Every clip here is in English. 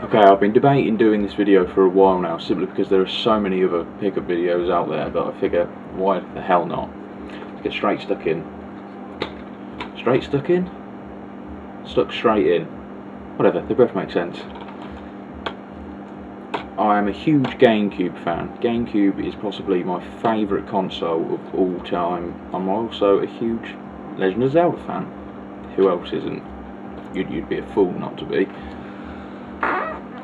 Okay, I've been debating doing this video for a while now, simply because there are so many other pickup videos out there that I figure, why the hell not? Let's get straight stuck in. Straight stuck in? Stuck straight in. Whatever, they both make sense. I am a huge Gamecube fan. Gamecube is possibly my favourite console of all time. I'm also a huge Legend of Zelda fan. Who else isn't? You'd be a fool not to be.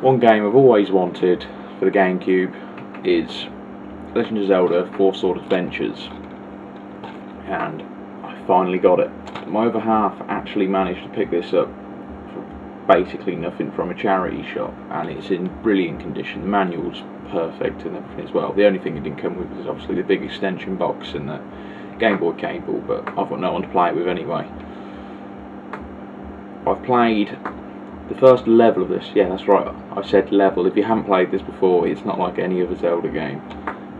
One game I've always wanted for the Gamecube is Legend of Zelda 4 Sword Adventures, and I finally got it. My other half actually managed to pick this up for basically nothing from a charity shop, and it's in brilliant condition. The manual's perfect and everything as well. The only thing it didn't come with was obviously the big extension box and the Gameboy cable, but I've got no one to play it with anyway. I've played the first level of this. Yeah, that's right, I said level. If you haven't played this before, it's not like any other Zelda game,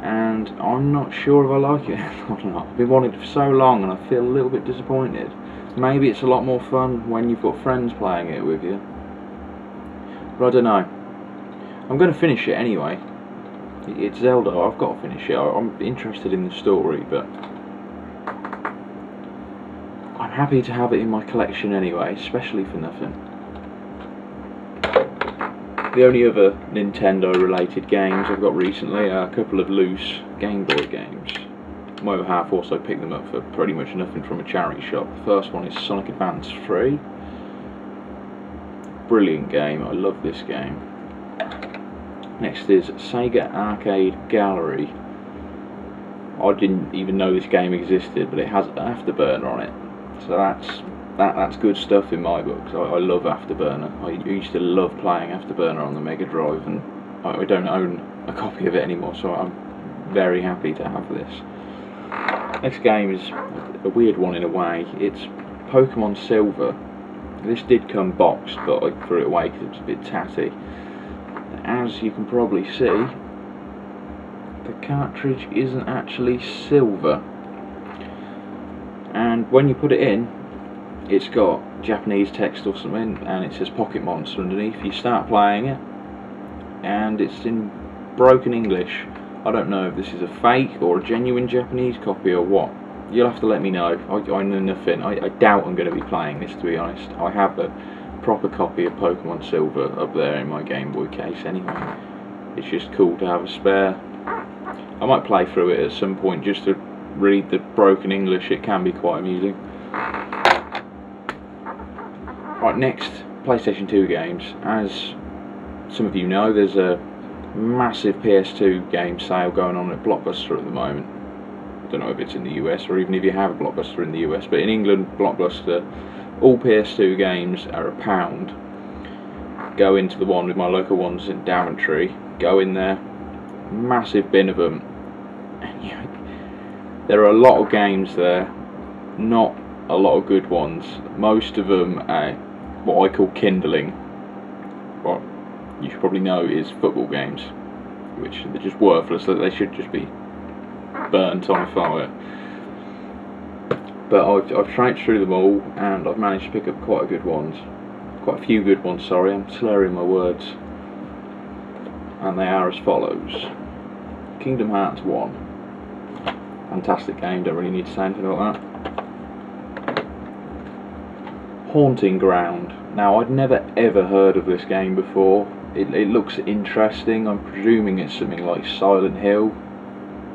and I'm not sure if I like it. I don't know, I've been wanting it for so long and I feel a little bit disappointed. Maybe it's a lot more fun when you've got friends playing it with you, but I don't know. I'm going to finish it anyway. It's Zelda, I've got to finish it. I'm interested in the story, but I'm happy to have it in my collection anyway, especially for nothing. The only other Nintendo related games I've got recently are a couple of loose Game Boy games. My other half also picked them up for pretty much nothing from a charity shop. The first one is Sonic Advance 3. Brilliant game, I love this game. Next is Sega Arcade Gallery. I didn't even know this game existed, but it has Afterburner on it. So that's good stuff in my books. I love Afterburner. I used to love playing Afterburner on the Mega Drive, and I don't own a copy of it anymore, so I'm very happy to have this. Next game is a weird one in a way. It's Pokemone Silver. This did come boxed, but I threw it away because it was a bit tatty. As you can probably see, the cartridge isn't actually silver, and when you put it in, it's got Japanese text or something, and it says Pocket Monster underneath. You start playing it, and it's in broken English. I don't know if this is a fake or a genuine Japanese copy or what. You'll have to let me know. I know nothing. I doubt I'm going to be playing this, to be honest. I have a proper copy of Pokemon Silver up there in my Game Boy case anyway. It's just cool to have a spare. I might play through it at some point just to read the broken English. It can be quite amusing. Right, next, PlayStation 2 games. As some of you know, there's a massive PS2 game sale going on at Blockbuster at the moment. I don't know if it's in the US or even if you have a Blockbuster in the US, but in England, Blockbuster, all PS2 games are £1. Go into the one with my local ones in Daventry, go in there, massive bin of them. There are a lot of games there, not a lot of good ones. Most of them are what I call kindling. What you should probably know is football games, which they're just worthless. They should just be burnt on fire. But I've traipsed through them all, and I've managed to pick up quite a few good ones. Sorry, I'm slurring my words. And they are as follows: Kingdom Hearts 1, fantastic game. Don't really need to say anything about that. Haunting Ground. Now, I'd never ever heard of this game before. It looks interesting. I'm presuming it's something like Silent Hill.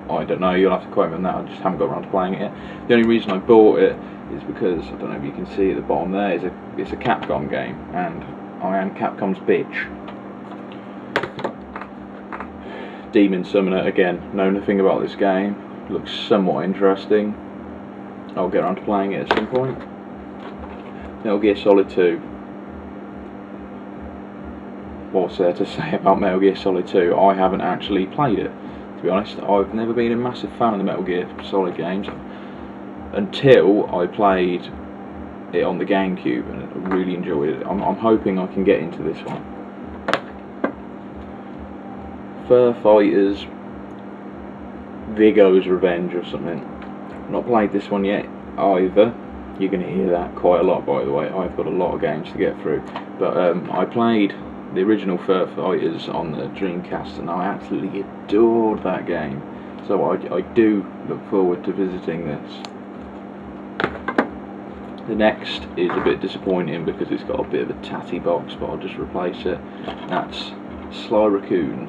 I don't know, you'll have to quote me on that. I just haven't got around to playing it yet. The only reason I bought it is because, I don't know if you can see at the bottom there, it's a Capcom game, and I am Capcom's bitch. Daemon Summoner, again, know nothing about this game. Looks somewhat interesting. I'll get around to playing it at some point. Metal Gear Solid 2. What's there to say about Metal Gear Solid 2? I haven't actually played it, to be honest. I've never been a massive fan of the Metal Gear Solid games until I played it on the Gamecube, and I really enjoyed it. I'm hoping I can get into this one. Fur Fighters Viggo's Revenge or something. Not played this one yet either. You're going to hear that quite a lot, by the way. I've got a lot of games to get through. But I played the original Fur Fighters on the Dreamcast, and I absolutely adored that game. So I do look forward to visiting this. The next is a bit disappointing because it's got a bit of a tatty box, but I'll just replace it. That's Sly Raccoon.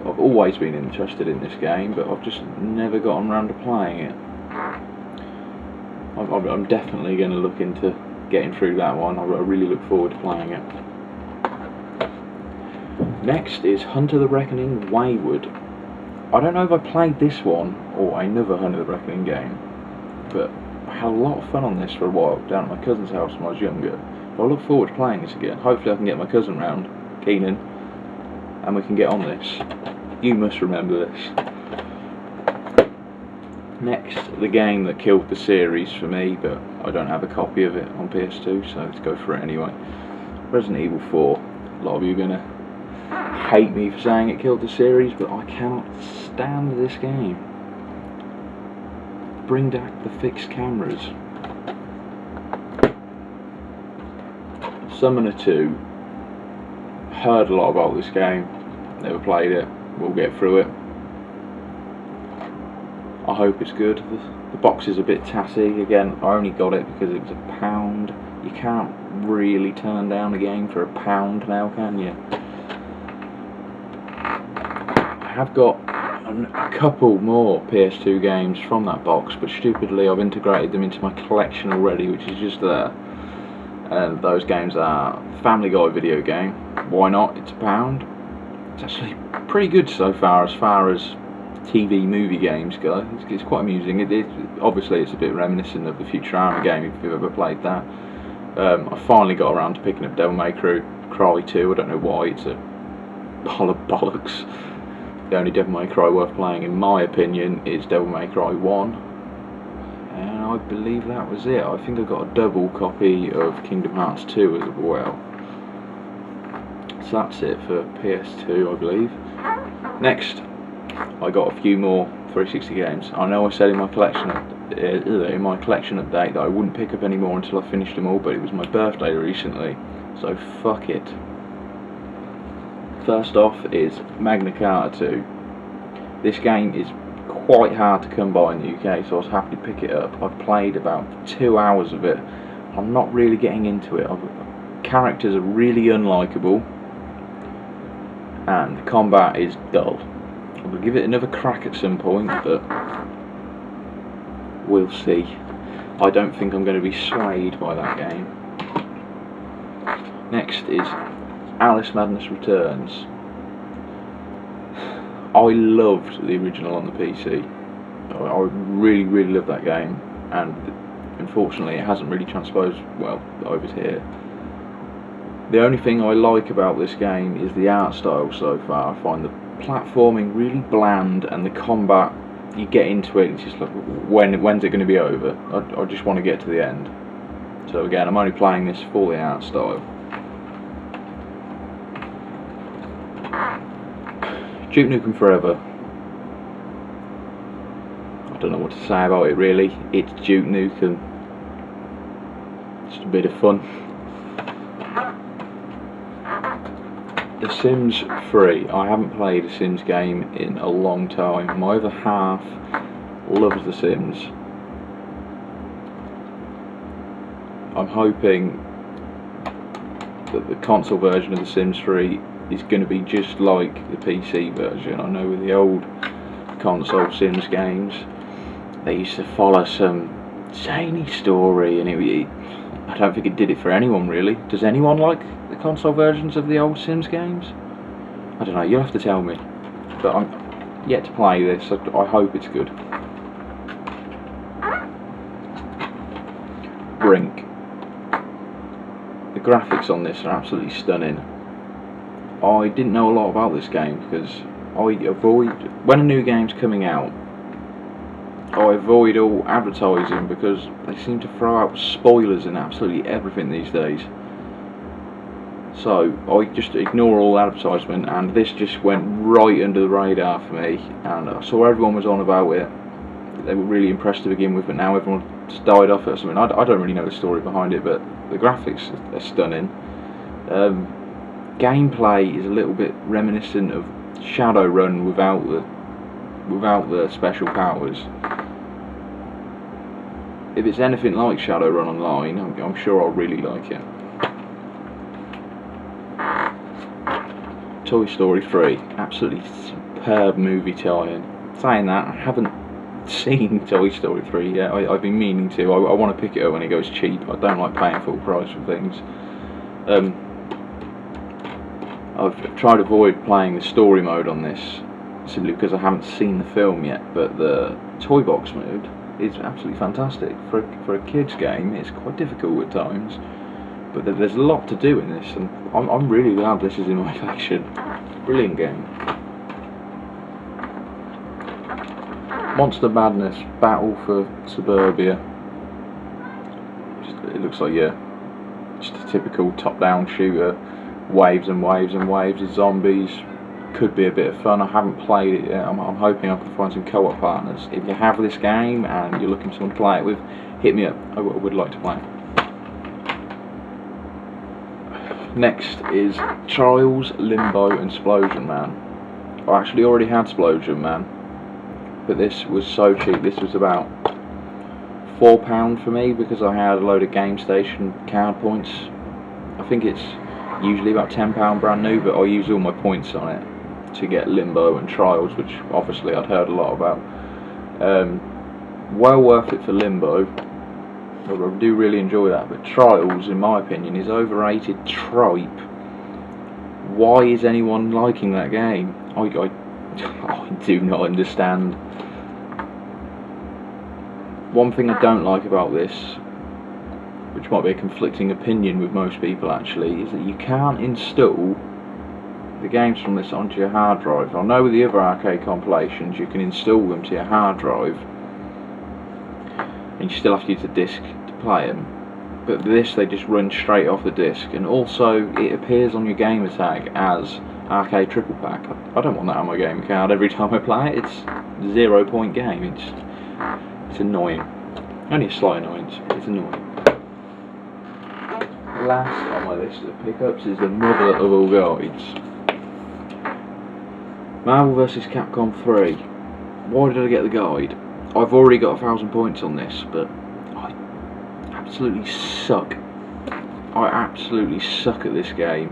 I've always been interested in this game, but I've just never gotten around to playing it. I'm definitely going to look into getting through that one. I really look forward to playing it. Next is Hunter the Reckoning Wayward. I don't know if I played this one or another Hunter the Reckoning game, but I had a lot of fun on this for a while down at my cousin's house when I was younger. But I look forward to playing this again. Hopefully I can get my cousin round, Keenan, and we can get on this. You must remember this. Next, the game that killed the series for me, but I don't have a copy of it on PS2, so let's go for it anyway. Resident Evil 4. A lot of you are going to hate me for saying it killed the series, but I cannot stand this game. Bring back the fixed cameras. Summoner 2. Heard a lot about this game. Never played it. We'll get through it. I hope it's good. The box is a bit tatty. Again, I only got it because it was £1. You can't really turn down a game for £1 now, can you? I have got a couple more PS2 games from that box, but stupidly I've integrated them into my collection already, which is just there. And those games are Family Guy video game. Why not? It's £1. It's actually pretty good so far as TV movie games go. It's quite amusing. Obviously it's a bit reminiscent of the Futurama game if you've ever played that. I finally got around to picking up Devil May Cry 2. I don't know why. It's a pile of bollocks. The only Devil May Cry worth playing, in my opinion, is Devil May Cry 1. And I believe that was it. I think I got a double copy of Kingdom Hearts 2 as well. So that's it for PS2, I believe. Next, I got a few more 360 games. I know I said in my collection update that I wouldn't pick up any more until I finished them all, but it was my birthday recently, so fuck it. First off is Magna Carta 2. This game is quite hard to come by in the UK, so I was happy to pick it up. I've played about 2 hours of it. I'm not really getting into it. Characters are really unlikable, and the combat is dull. I'm going to give it another crack at some point, but we'll see. I don't think I'm going to be swayed by that game. Next is Alice Madness Returns. I loved the original on the PC. I really, really loved that game, and unfortunately it hasn't really transposed well over to here. The only thing I like about this game is the art style so far. I find the platforming really bland, and the combat, you get into it, it's just like, when's it going to be over? I just want to get to the end. So again, I'm only playing this for the art style. Duke Nukem Forever. I don't know what to say about it really. It's Duke Nukem. Just a bit of fun. The Sims 3. I haven't played a Sims game in a long time. My other half loves The Sims. I'm hoping that the console version of The Sims 3 is going to be just like the PC version. I know with the old console Sims games, they used to follow some zany story, and I don't think it did it for anyone really. Does anyone like the console versions of the old Sims games? I don't know, you'll have to tell me. But I'm yet to play this, I hope it's good. Brink. The graphics on this are absolutely stunning. I didn't know a lot about this game because when a new game's coming out, I avoid all advertising because they seem to throw out spoilers in absolutely everything these days. So I just ignore all advertisement, and this just went right under the radar for me, and I saw everyone was on about it. They were really impressed to begin with, but now everyone just died off it or something. I don't really know the story behind it, but the graphics are stunning. gameplay is a little bit reminiscent of Shadowrun without the special powers. If it's anything like Shadowrun Online, I'm sure I'll really like it. Toy Story 3, absolutely superb movie tie-in. Saying that, I haven't seen Toy Story 3 yet. I've been meaning to. I want to pick it up when it goes cheap. I don't like paying full price for things. I've tried to avoid playing the story mode on this simply because I haven't seen the film yet, but the toy box mode is absolutely fantastic. For a kids game, it's quite difficult at times, but there's a lot to do in this, and I'm really glad this is in my collection. Brilliant game. Monster Madness Battle for Suburbia. It looks like, yeah, just a typical top-down shooter. Waves and waves and waves of zombies. Could be a bit of fun. I haven't played it yet. I'm hoping I can find some co-op partners. If you have this game and you're looking for someone to play it with, hit me up. I would like to play it. Next is Trials, Limbo and Splosion Man. I actually already had Splosion Man, but this was so cheap. This was about £4 for me because I had a load of Game Station card points. I think it's usually about £10 brand new, but I used all my points on it to get Limbo and Trials, which obviously I'd heard a lot about. Well worth it for Limbo. I do really enjoy that, but Trials, in my opinion, is overrated tripe. Why is anyone liking that game? I do not understand. One thing I don't like about this, which might be a conflicting opinion with most people actually, is that you can't install the games from this onto your hard drive. I know with the other arcade compilations you can install them to your hard drive and you still have to use the disc to play them, but this they just run straight off the disc, and also it appears on your gamer tag as arcade triple pack. I don't want that on my game card every time I play it. It's a 0 point game. It's annoying. Only a slight annoyance, but it's annoying. Last on my list of pickups is the mother of all guides. Marvel vs. Capcom 3. Why did I get the guide? I've already got 1,000 points on this, but I absolutely suck. I absolutely suck at this game.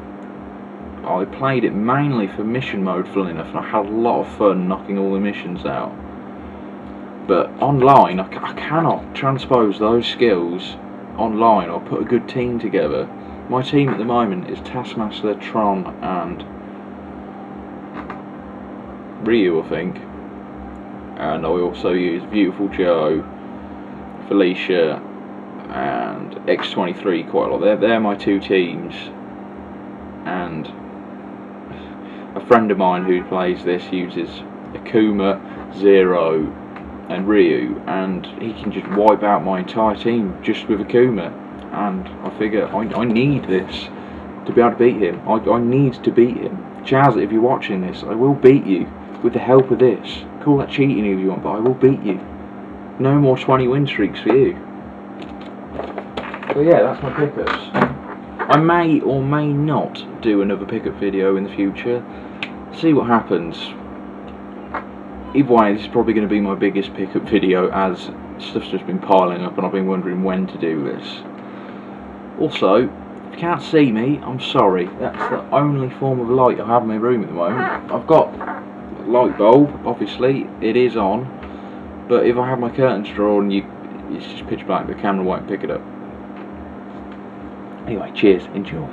I played it mainly for mission mode, funnily enough, and I had a lot of fun knocking all the missions out. But online, I cannot transpose those skills online or put a good team together. My team at the moment is Taskmaster, Tron and Ryu, I think, and I also use Beautiful Joe, Felicia and X23 quite a lot. They're my two teams, and a friend of mine who plays this uses Akuma, Zero and Ryu, and he can just wipe out my entire team just with Akuma, and I figure I need this to be able to beat him. I need to beat him. Chaz, if you're watching this, I will beat you with the help of this. Call that cheating if you want, but I will beat you. No more 20 win streaks for you. So yeah, that's my pickups. I may or may not do another pickup video in the future. See what happens. Either way, this is probably going to be my biggest pickup video, as stuff's just been piling up and I've been wondering when to do this. Also, if you can't see me, I'm sorry. That's the only form of light I have in my room at the moment. I've got a light bulb, obviously, it is on, but if I have my curtains drawn, it's just pitch black, the camera won't pick it up. Anyway, cheers, enjoy.